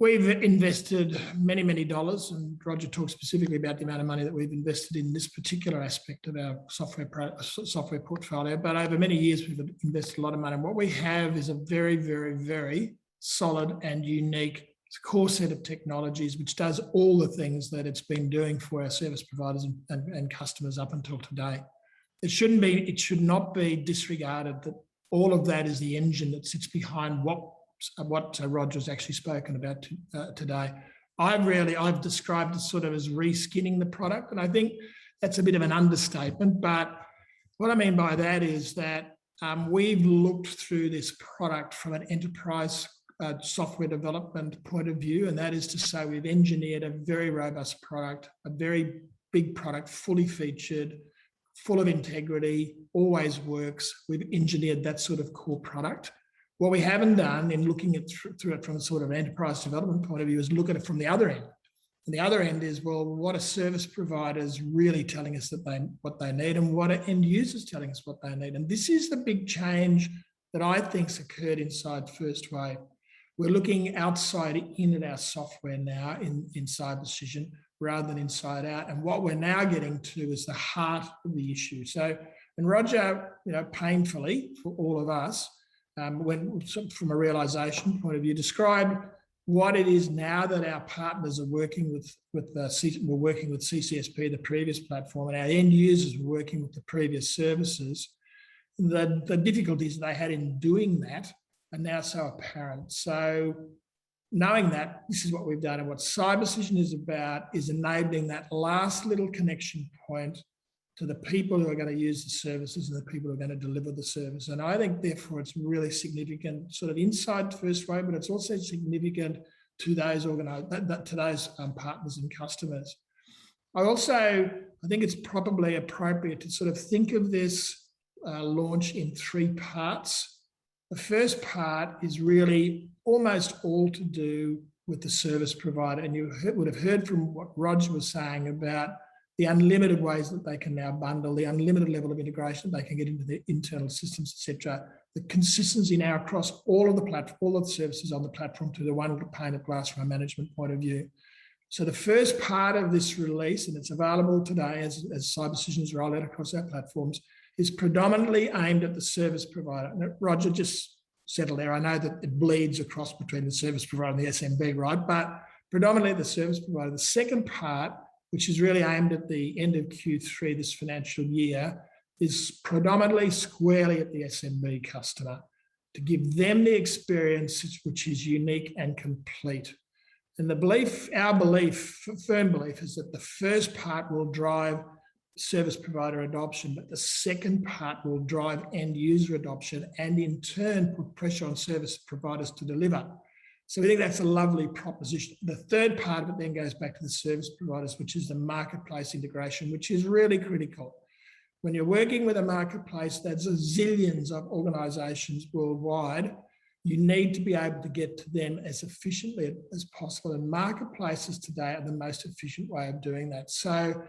We've invested many, many dollars, and Roger talked specifically about the amount of money that we've invested in this particular aspect of our software portfolio. But over many years, we've invested a lot of money. What we have is a very, very, very solid and unique core set of technologies, which does all the things that it's been doing for our service providers and customers up until today. It should not be disregarded that all of that is the engine that sits behind what Roger's actually spoken about today. I've described it sort of as reskinning the product, and I think that's a bit of an understatement. But what I mean by that is that we've looked through this product from an enterprise software development point of view, and that is to say we've engineered a very robust product, a very big product, fully featured, full of integrity, always works. We've engineered that sort of core product. What we haven't done in looking at through it from a sort of enterprise development point of view is look at it from the other end. And the other end is, well, what are service providers really telling us what they need, and what are end users telling us what they need? And this is the big change that I think's occurred inside First Wave. We're looking outside in at our software now in CyberCision rather than inside out. And what we're now getting to is the heart of the issue. So, and Roger, painfully for all of us, from a realization point of view, described what it is now that our partners are working we're working with CCSP, the previous platform, and our end users were working with the previous services. The difficulties they had in doing that are now so apparent. So knowing that, this is what we've done, and what CyberCision is about is enabling that last little connection point to the people who are going to use the services and the people who are going to deliver the service. And I think, therefore, it's really significant sort of inside First Wave, but it's also significant to those partners and customers. I think it's probably appropriate to sort of think of this launch in three parts. The first part is really almost all to do with the service provider. And you would have heard from what Roger was saying about the unlimited ways that they can now bundle, the unlimited level of integration they can get into their internal systems, etc. The consistency now across all of the services on the platform to the one pane of glass from a management point of view. So the first part of this release, and it's available today as CyberCision is rolled out across our platforms, is predominantly aimed at the service provider. And Roger just settled there. I know that it bleeds across between the service provider and the SMB, right? But predominantly the service provider. The second part, which is really aimed at the end of Q3 this financial year, is predominantly squarely at the SMB customer to give them the experience which is unique and complete. And our firm belief is that the first part will drive service provider adoption, but the second part will drive end user adoption and in turn put pressure on service providers to deliver. So we think that's a lovely proposition. The third part of it then goes back to the service providers, which is the marketplace integration, which is really critical. When you're working with a marketplace that's zillions of organizations worldwide, you need to be able to get to them as efficiently as possible. And marketplaces today are the most efficient way of doing that. So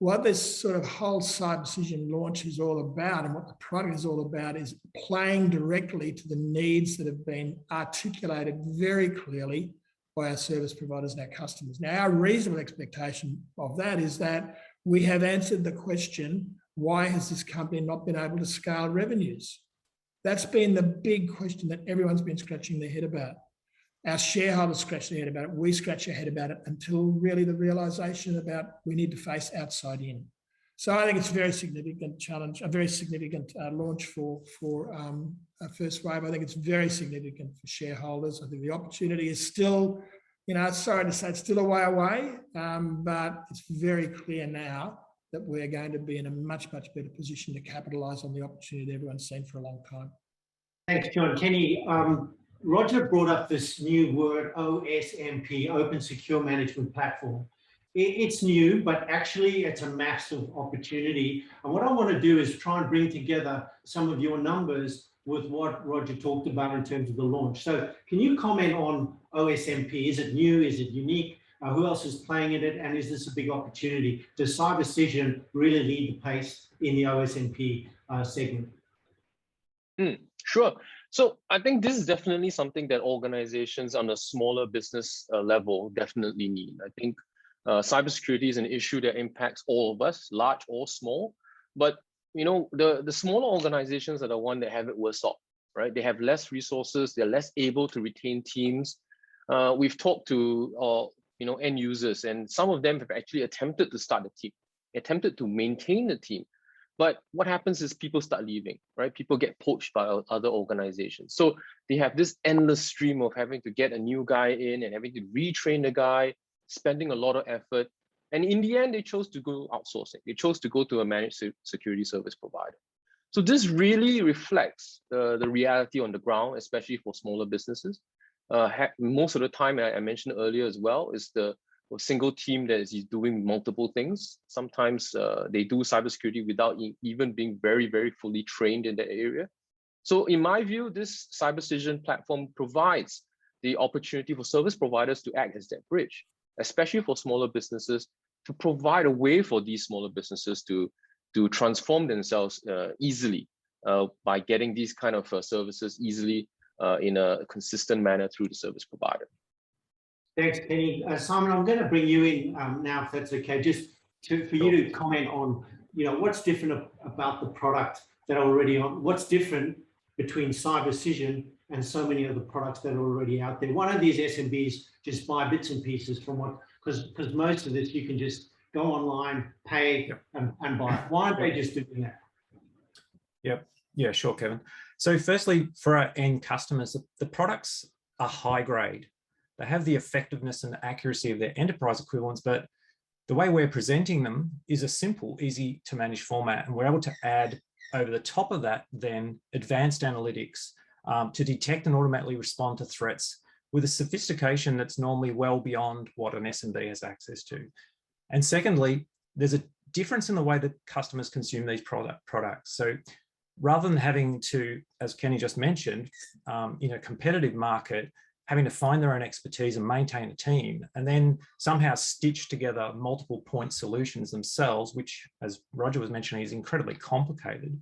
what this sort of whole CyberCision launch is all about, and what the product is all about, is playing directly to the needs that have been articulated very clearly by our service providers and our customers. Now, our reasonable expectation of that is that we have answered the question, why has this company not been able to scale revenues? That's been the big question that everyone's been scratching their head about. Our shareholders scratch their head about it. We scratch our head about it until really the realization about we need to face outside in. So I think it's a very significant challenge, a very significant launch for First Wave. I think it's very significant for shareholders. I think the opportunity is still, sorry to say, it's still a way away, but it's very clear now that we're going to be in a much, much better position to capitalise on the opportunity that everyone's seen for a long time. Thanks, John. Kenny, Roger brought up this new word, OSMP, Open Secure Management Platform. It's new, but actually it's a massive opportunity. And what I want to do is try and bring together some of your numbers with what Roger talked about in terms of the launch. So can you comment on OSMP? Is it new? Is it unique? Who else is playing in it? And is this a big opportunity? Does CyberCision really lead the pace in the OSMP segment? Sure. So I think this is definitely something that organizations on a smaller business level definitely need. I think cybersecurity is an issue that impacts all of us, large or small. But the smaller organizations are the one that have it worse off, right? They have less resources, they're less able to retain teams. We've talked to end users, and some of them have actually attempted to start a team, attempted to maintain the team. But what happens is people start leaving, right? People get poached by other organizations. So they have this endless stream of having to get a new guy in and having to retrain the guy, spending a lot of effort. And in the end, they chose to go outsourcing. They chose to go to a managed security service provider. So this really reflects the reality on the ground, especially for smaller businesses. Most of the time, I mentioned earlier as well, is the single team that is doing multiple things. Sometimes they do cybersecurity without even being very, very fully trained in that area. So in my view, this CyberCision platform provides the opportunity for service providers to act as that bridge, especially for smaller businesses, to provide a way for these smaller businesses to transform themselves easily by getting these kind of services easily in a consistent manner through the service provider. Thanks, Kenny. Simon, I'm going to bring you in now, if that's okay, just for you to comment on, what's different about the product that are already on, what's different between CyberCision and so many other products that are already out there. One of these SMBs just buy bits and pieces from what, because most of this you can just go online, pay, and buy. Why aren't they just doing that? Yep. Yeah, sure, Kevin. So firstly, for our end customers, the products are high grade. They have the effectiveness and the accuracy of their enterprise equivalents, but the way we're presenting them is a simple, easy to manage format. And we're able to add over the top of that, then advanced analytics to detect and automatically respond to threats with a sophistication that's normally well beyond what an SMB has access to. And secondly, there's a difference in the way that customers consume these products. So rather than having to, as Kenny just mentioned, in a competitive market, having to find their own expertise and maintain a team, and then somehow stitch together multiple point solutions themselves, which, as Roger was mentioning, is incredibly complicated.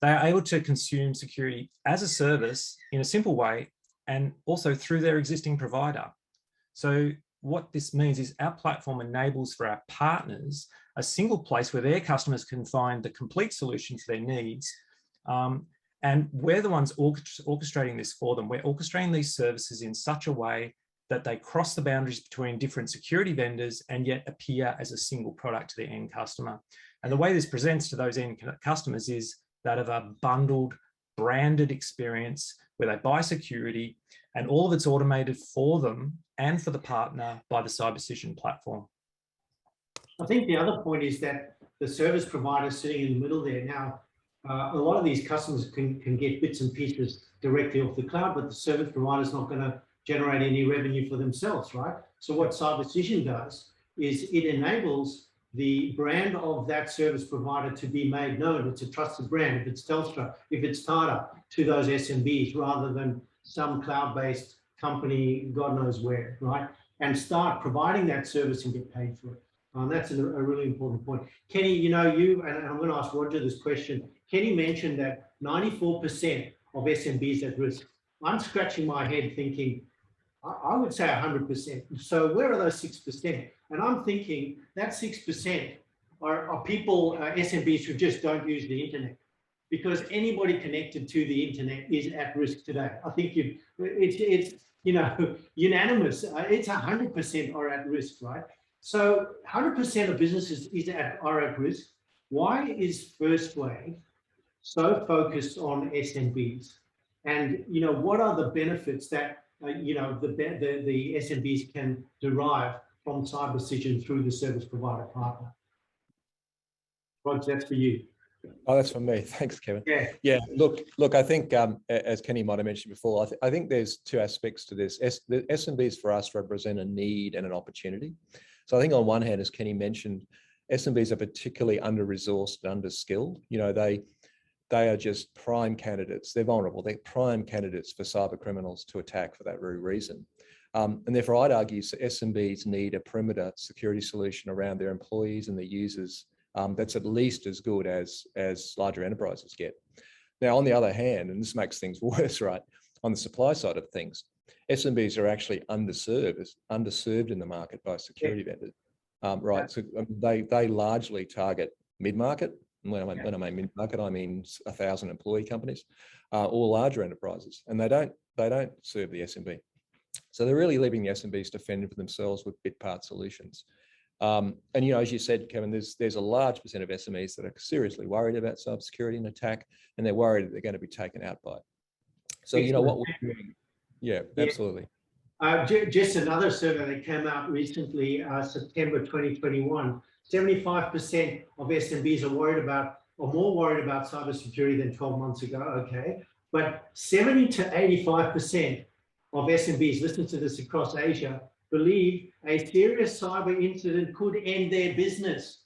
They are able to consume security as a service in a simple way, and also through their existing provider. So what this means is our platform enables for our partners a single place where their customers can find the complete solution to their needs. And we're the ones orchestrating this for them. We're orchestrating these services in such a way that they cross the boundaries between different security vendors and yet appear as a single product to the end customer. And the way this presents to those end customers is that of a bundled, branded experience where they buy security and all of it's automated for them and for the partner by the CyberCision platform. I think the other point is that the service provider sitting in the middle there now, a lot of these customers can get bits and pieces directly off the cloud, but the service provider is not going to generate any revenue for themselves, right? So what CyberCision does is it enables the brand of that service provider to be made known. It's a trusted brand. If it's Telstra, if it's Tata, to those SMBs rather than some cloud-based company, God knows where, right? And start providing that service and get paid for it. That's a really important point. Kenny, and I'm going to ask Roger this question. Kenny mentioned that 94% of SMBs at risk. I'm scratching my head thinking, I would say 100%. So where are those 6%? And I'm thinking that 6% are people, SMBs who just don't use the internet, because anybody connected to the internet is at risk today. I think it's unanimous. It's 100% are at risk, right? So 100% of businesses are at risk. why is First Wave so focused on SMBs? And, what are the benefits that, the SMBs can derive from CyberCision through the service provider partner? Rog, that's for you. Oh, that's from me. Thanks, Kevin. Yeah. Yeah. Look. I think, as Kenny might have mentioned before, I think there's two aspects to this. The SMBs for us represent a need and an opportunity. So I think on one hand, as Kenny mentioned, SMBs are particularly under-resourced and under-skilled. They are just prime candidates. They're vulnerable. They're prime candidates for cyber criminals to attack for that very reason. And therefore, I'd argue SMBs need a perimeter security solution around their employees and their users that's at least as good as larger enterprises get. Now, on the other hand, and this makes things worse, right? On the supply side of things, SMBs are actually underserved in the market by security vendors, right? So they largely target mid-market. When I mean mid-market, I mean 1,000 employee companies or larger enterprises, and they don't serve the SMB. So they're really leaving the SMBs to fend for themselves with bit-part solutions. And as you said, Kevin, there's a large percent of SMEs that are seriously worried about cybersecurity and attack, and they're worried that they're going to be taken out by it. So what we're doing, yeah, absolutely. Just another survey that came out recently, September 2021. 75% of SMBs are more worried about cybersecurity than 12 months ago. Okay, but 70 to 85% of SMBs, listen to this, across Asia, believe a serious cyber incident could end their business.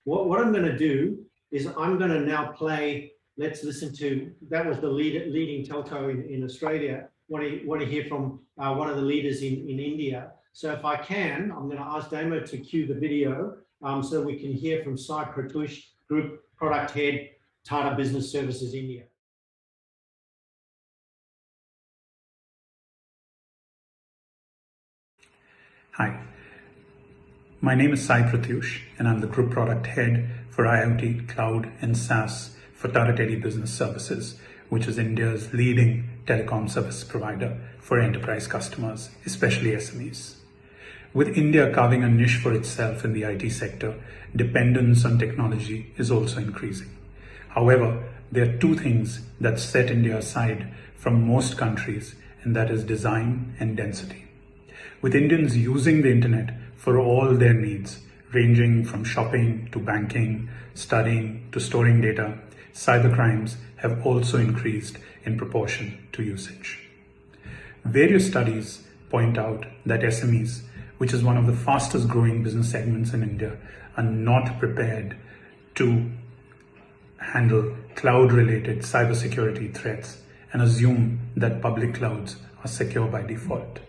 What I'm going to do is I'm going to now play. Let's listen to, that was the leading telco in Australia. Want to hear from one of the leaders in India. So if I can, I'm going to ask Damo to cue the video so we can hear from Sai Pratush, Group Product Head, Tata Business Services India. Hi, my name is Sai Pratush, and I'm the Group Product Head for IoT, Cloud, and SaaS for Tata Tele Business Services, which is India's leading telecom service provider for enterprise customers, especially SMEs. With India carving a niche for itself in the IT sector, dependence on technology is also increasing. However, there are two things that set India aside from most countries, and that is design and density. With Indians using the internet for all their needs, ranging from shopping to banking, studying to storing data, cybercrimes have also increased in proportion to usage. Various studies point out that SMEs, which is one of the fastest growing business segments in India, are not prepared to handle cloud-related cybersecurity threats and assume that public clouds are secure by default.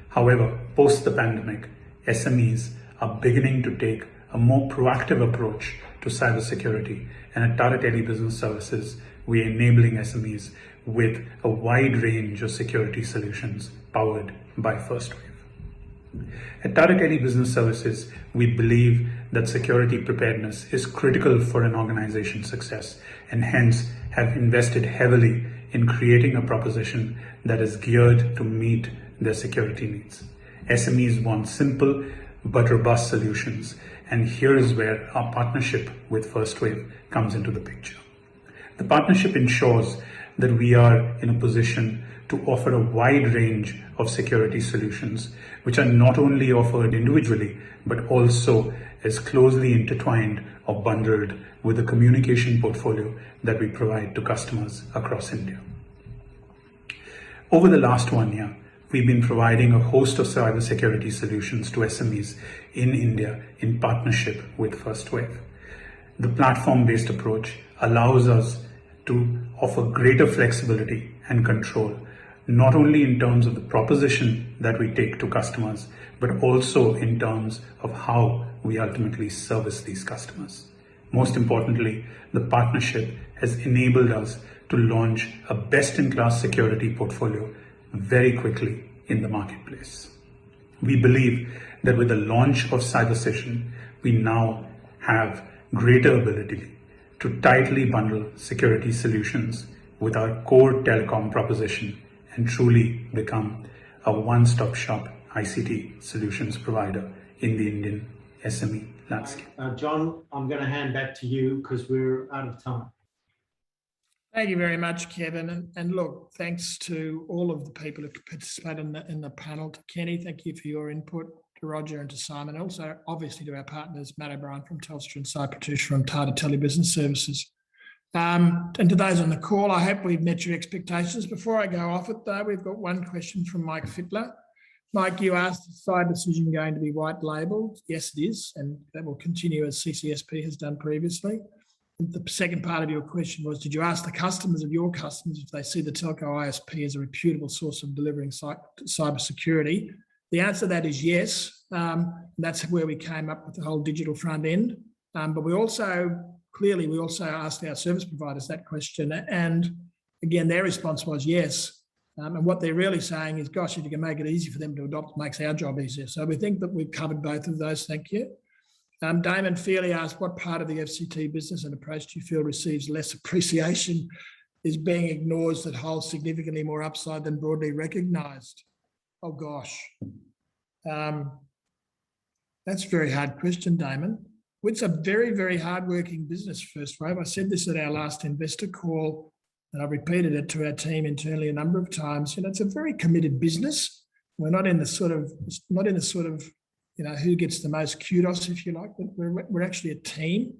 However, post the pandemic, SMEs are beginning to take a more proactive approach to cybersecurity, and at Tata Tele Business Services, we are enabling SMEs with a wide range of security solutions powered by First Wave. At Tata Tele Business Services, we believe that security preparedness is critical for an organization's success, and hence have invested heavily in creating a proposition that is geared to meet their security needs. SMEs want simple but robust solutions, and here is where our partnership with First Wave comes into the picture. The partnership ensures that we are in a position to offer a wide range of security solutions, which are not only offered individually, but also as closely intertwined or bundled with the communication portfolio that we provide to customers across India. Over the last 1 year, we've been providing a host of cybersecurity solutions to SMEs in India in partnership with First Wave. The platform-based approach allows us to offer greater flexibility and control, not only in terms of the proposition that we take to customers, but also in terms of how we ultimately service these customers. Most importantly, the partnership has enabled us to launch a best-in-class security portfolio very quickly in the marketplace. We believe that with the launch of CyberCision, we now have greater ability to tightly bundle security solutions with our core telecom proposition and truly become a one-stop shop ICT solutions provider in the Indian SME landscape. John, I'm going to hand back to you because we're out of time. Thank you very much, Kevin. And look, thanks to all of the people who participated in the panel. To Kenny, thank you for your input. To Roger and to Simon. Also, obviously, to our partners, Matt O'Brien from Telstra and CyberCision from Tata Telebusiness Services. And to those on the call, I hope we've met your expectations. Before I go off it, though, we've got one question from Mike Fittler. Mike, you asked, is CyberCision going to be white labelled? Yes, it is, and that will continue as CCSP has done previously. The second part of your question was, did you ask the customers of your customers if they see the telco ISP as a reputable source of delivering cybersecurity? The answer to that is yes. That's where we came up with the whole digital front end. But we also asked our service providers that question. And again, their response was yes. And what they're really saying is, gosh, if you can make it easy for them to adopt, it makes our job easier. So we think that we've covered both of those. Thank you. Damon Feely asked, what part of the FCT business and approach do you feel receives less appreciation, is being ignored, that holds significantly more upside than broadly recognised? Oh, gosh. That's a very hard question, Damon. It's a very, very hard-working business, First Wave. I said this at our last investor call, and I've repeated it to our team internally a number of times. You know, it's a very committed business. We're not in the sort of, you know, who gets the most kudos, if you like, but we're actually a team.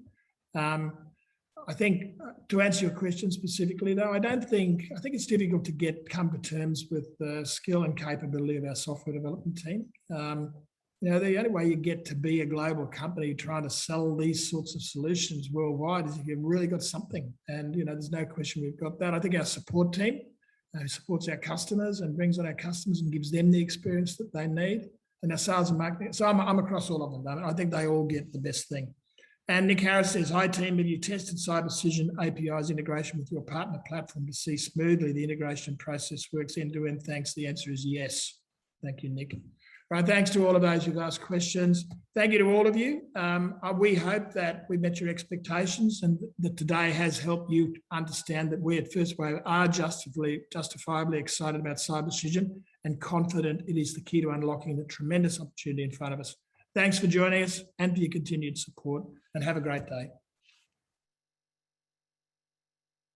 I think to answer your question specifically, though, I think it's difficult to come to terms with the skill and capability of our software development team. You know, the only way you get to be a global company trying to sell these sorts of solutions worldwide is if you've really got something. And, you know, there's no question we've got that. I think our support team who supports our customers and brings on our customers and gives them the experience that they need. And our sales and marketing. So I'm across all of them. I think they all get the best thing. And Nick Harris says, hi team, have you tested CyberCision API's integration with your partner platform to see smoothly the integration process works end to end? Thanks. The answer is yes. Thank you, Nick. Right, thanks to all of those who've asked questions. Thank you to all of you. We hope that we met your expectations and that today has helped you understand that we at First Wave are justifiably excited about CyberCision and confident it is the key to unlocking the tremendous opportunity in front of us. Thanks for joining us and for your continued support, and have a great day.